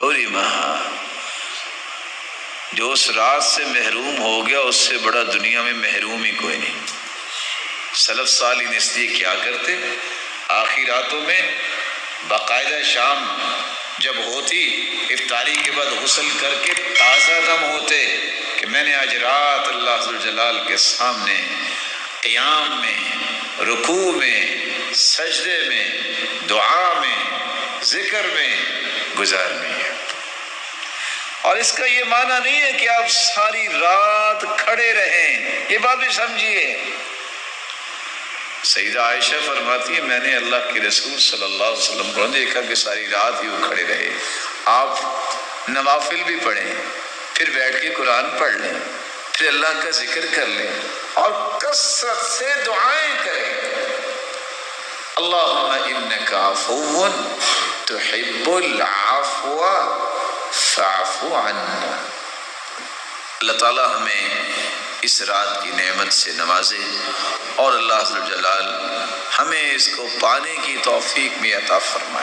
حرمہا، جو اس رات سے محروم ہو گیا اس سے بڑا دنیا میں محروم ہی کوئی نہیں۔ سلف صالحین اس لیے کیا کرتے، آخری راتوں میں باقاعدہ شام جب ہوتی افطاری کے بعد غسل کر کے تازہ دم ہوتے کہ میں نے آج رات اللہ ذوالجلال کے سامنے قیام میں، رکوع میں، سجدے میں، دعا میں، ذکر میں گزارنی ہے۔ اور اس کا یہ معنی نہیں ہے کہ آپ ساری رات کھڑے رہیں، یہ بات بھی سمجھیے۔ سیدہ عائشہ فرماتی ہے میں نے اللہ کے رسول صلی اللہ علیہ وسلم کو دیکھا کہ ساری رات ہی وہ کھڑے رہے۔ آپ نوافل بھی پڑھیں، پھر بیٹھ کے قرآن پڑھ لیں، پھر اللہ کا ذکر کر لیں اور کثرت سے دعائیں کریں۔ اللہم انک عفو تحب العفو فاعف عنا۔ اللہ تعالی ہمیں اس رات کی نعمت سے نوازے اور اللہ عز و جلال ہمیں اس کو پانے کی توفیق بھی عطا فرمائے۔